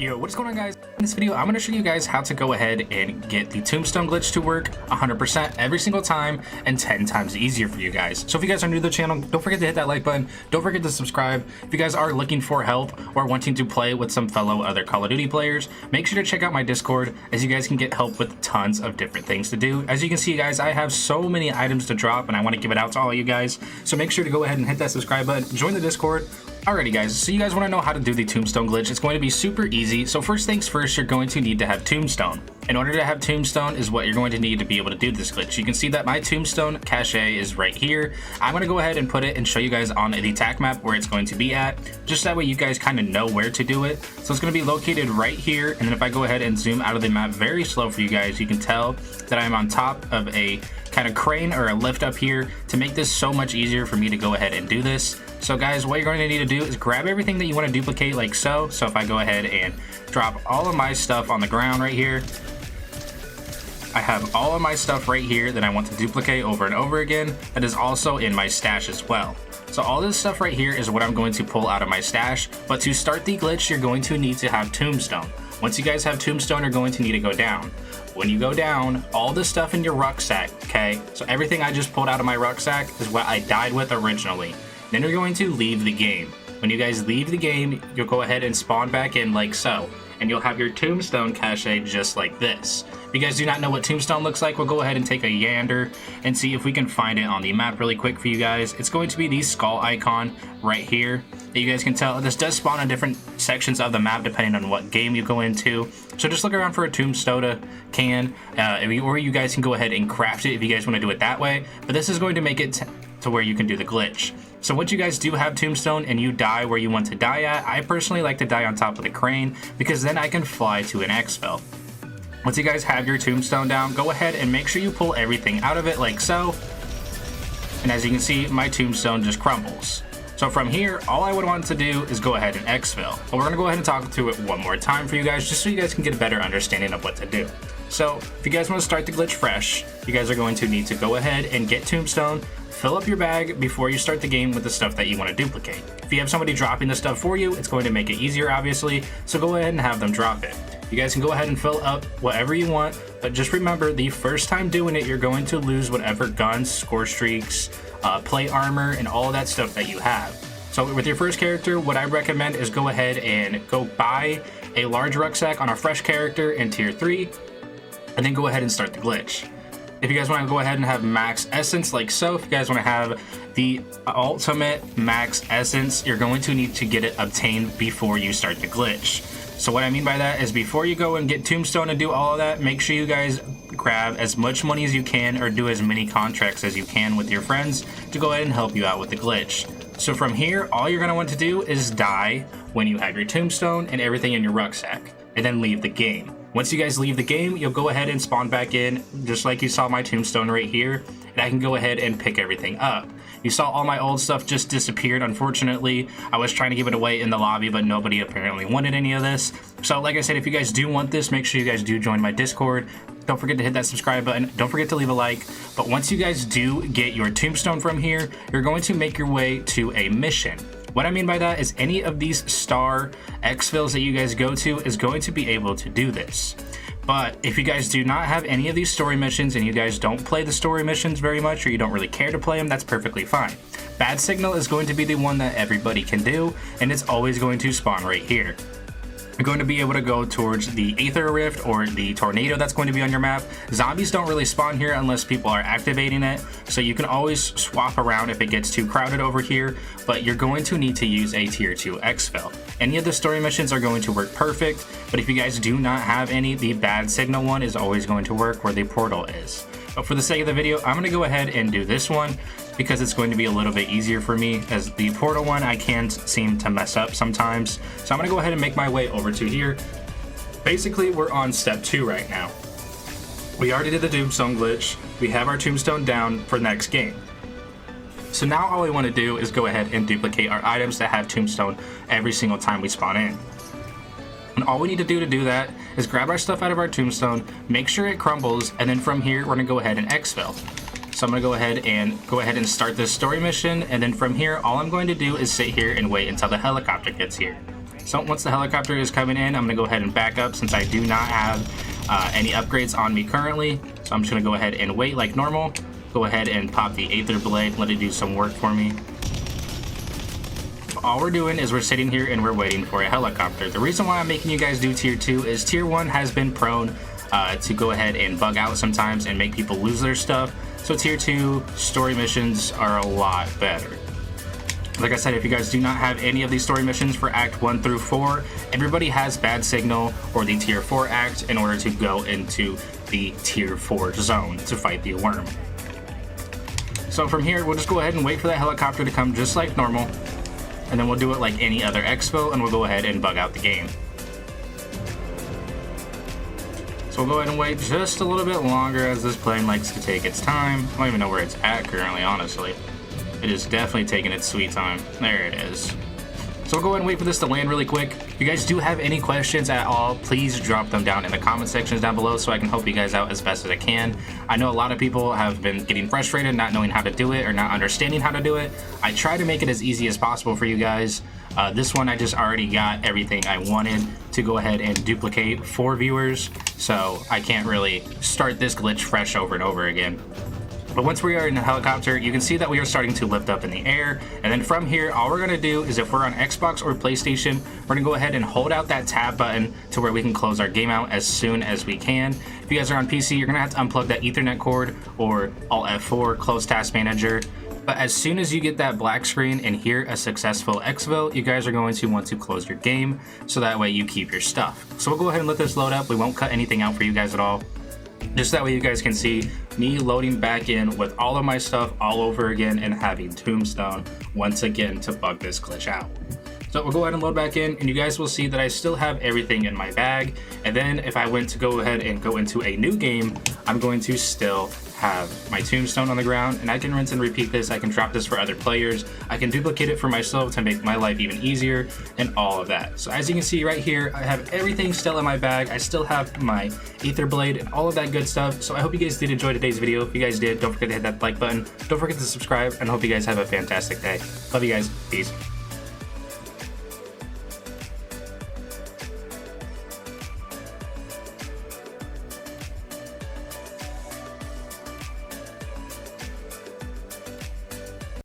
Yo, what's going on, guys? In this video, I'm going to show you guys how to go ahead and get the Tombstone glitch to work 100% every single time and 10 times easier for you guys. So if you guys are new to the channel, don't forget to hit that like button. Don't forget to subscribe. If you guys are looking for help or wanting to play with some fellow other Call of Duty players, make sure to check out my Discord, as you guys can get help with tons of different things to do. As you can see, guys, I have so many items to drop and I want to give it out to all you guys. So make sure to go ahead and hit that subscribe button, join the Discord. Alrighty, guys, so you guys want to know how to do the Tombstone glitch. It's going to be super easy. So first things first, you're going to need to have Tombstone. In order to have Tombstone is what you're going to need to be able to do this glitch. You can see that my Tombstone cache is right here. I'm going to go ahead and put it and show you guys on the attack map where it's going to be at, just that way you guys kind of know where to do it. So it's going to be located right here, and then if I go ahead and zoom out of the map very slow for you guys, you can tell that I'm on top of a kind of crane or a lift up here to make this so much easier for me to go ahead and do this. So guys, what you're going to need to do is grab everything that you want to duplicate like so. So if I go ahead and drop all of my stuff on the ground right here, I have all of my stuff right here that I want to duplicate over and over again. That is also in my stash as well. So all this stuff right here is what I'm going to pull out of my stash. But to start the glitch, you're going to need to have Tombstone. Once you guys have Tombstone, you're going to need to go down. When you go down, all the stuff in your rucksack, okay? So everything I just pulled out of my rucksack is what I died with originally. Then you're going to leave the game. When you guys leave the game, you'll go ahead and spawn back in like so. And you'll have your Tombstone cache just like this. If you guys do not know what Tombstone looks like, we'll go ahead and take a yander and see if we can find it on the map really quick for you guys. It's going to be the skull icon right here. You guys can tell this does spawn in different sections of the map depending on what game you go into. So just look around for a Tombstone can, or you guys can go ahead and craft it if you guys want to do it that way. But this is going to make it to where you can do the glitch. So once you guys do have Tombstone and you die where you want to die at, I personally like to die on top of the crane because then I can fly to an exfil. Once you guys have your Tombstone down, go ahead and make sure you pull everything out of it like so. And as you can see, my Tombstone just crumbles. So from here, all I would want to do is go ahead and exfil. But we're going to go ahead and talk through it one more time for you guys, just so you guys can get a better understanding of what to do. So if you guys want to start the glitch fresh, you guys are going to need to go ahead and get Tombstone, fill up your bag before you start the game with the stuff that you want to duplicate. If you have somebody dropping the stuff for you, it's going to make it easier, obviously, so go ahead and have them drop it. You guys can go ahead and fill up whatever you want, but just remember, the first time doing it, you're going to lose whatever guns, score streaks, plate armor, and all of that stuff that you have. So with your first character, what I recommend is go ahead and go buy a large rucksack on a fresh character in tier 3, and then go ahead and start the glitch. If you guys want to go ahead and have max essence like so, if you guys want to have the ultimate max essence, you're going to need to get it obtained before you start the glitch. So what I mean by that is before you go and get Tombstone and do all of that, make sure you guys grab as much money as you can or do as many contracts as you can with your friends to go ahead and help you out with the glitch. So from here, all you're going to want to do is die when you have your Tombstone and everything in your rucksack, and then leave the game. Once you guys leave the game, you'll go ahead and spawn back in, just like you saw my Tombstone right here, and I can go ahead and pick everything up. You saw all my old stuff just disappeared, unfortunately. I was trying to give it away in the lobby, but nobody apparently wanted any of this. So like I said, if you guys do want this, make sure you guys do join my Discord. Don't forget to hit that subscribe button. Don't forget to leave a like. But once you guys do get your Tombstone from here, you're going to make your way to a mission. What I mean by that is any of these star exfils that you guys go to is going to be able to do this. But if you guys do not have any of these story missions and you guys don't play the story missions very much, or you don't really care to play them, that's perfectly fine. Bad Signal is going to be the one that everybody can do, and it's always going to spawn right here. You're going to be able to go towards the Aether Rift or the tornado that's going to be on your map. Zombies don't really spawn here unless people are activating it, so you can always swap around if it gets too crowded over here, but you're going to need to use a tier 2 exfil. Any of the story missions are going to work perfect, but if you guys do not have any, the Bad Signal one is always going to work where the portal is. But for the sake of the video, I'm going to go ahead and do this one because it's going to be a little bit easier for me, as the portal one I can seem to mess up sometimes. So I'm going to go ahead and make my way over to here. Basically, we're on step 2 right now. We already did the Tombstone glitch. We have our Tombstone down for next game. So now all we want to do is go ahead and duplicate our items that have Tombstone every single time we spawn in. And all we need to do that is grab our stuff out of our Tombstone, make sure it crumbles, and then from here we're going to go ahead and exfil. So I'm going to go ahead and start this story mission, and then from here all I'm going to do is sit here and wait until the helicopter gets here. So once the helicopter is coming in, I'm gonna go ahead and back up since I do not have any upgrades on me currently. So I'm just gonna go ahead and wait like normal. Go ahead and pop the Aether Blade, let it do some work for me. All we're doing is we're sitting here and we're waiting for a helicopter. The reason why I'm making you guys do tier 2 is tier 1 has been prone to go ahead and bug out sometimes and make people lose their stuff. So tier 2 story missions are a lot better. Like I said, if you guys do not have any of these story missions for Act 1 through 4, everybody has Bad Signal or the Tier 4 Act in order to go into the Tier 4 zone to fight the worm. So from here, we'll just go ahead and wait for that helicopter to come just like normal, and then we'll do it like any other expo, and we'll go ahead and bug out the game. So we'll go ahead and wait just a little bit longer as this plane likes to take its time. I don't even know where it's at currently, honestly. It is definitely taking its sweet time. There it is. So we'll go ahead and wait for this to land really quick. If you guys do have any questions at all, please drop them down in the comment sections down below so I can help you guys out as best as I can. I know a lot of people have been getting frustrated not knowing how to do it or not understanding how to do it. I try to make it as easy as possible for you guys. This one I just already got everything I wanted to go ahead and duplicate for viewers, so I can't really start this glitch fresh over and over again. But once we are in the helicopter, you can see that we are starting to lift up in the air. And then from here, all we're gonna do is if we're on Xbox or PlayStation, we're gonna go ahead and hold out that tab button to where we can close our game out as soon as we can. If you guys are on PC, you're gonna have to unplug that Ethernet cord or Alt F4, close task manager. But as soon as you get that black screen and hear a successful exfil, you guys are going to want to close your game so that way you keep your stuff. So we'll go ahead and let this load up. We won't cut anything out for you guys at all. Just that way you guys can see me loading back in with all of my stuff all over again and having Tombstone once again to bug this glitch out. So we'll go ahead and load back in, and you guys will see that I still have everything in my bag. And then if I went to go ahead and go into a new game, I'm going to still have my Tombstone on the ground, and I can rinse and repeat this. I can drop this for other players. I can duplicate it for myself to make my life even easier and all of that. So as you can see right here, I have everything still in my bag. I still have my Aether Blade and all of that good stuff. So I hope you guys did enjoy today's video. If you guys did, don't forget to hit that like button. Don't forget to subscribe, and I hope you guys have a fantastic day. Love you guys. Peace.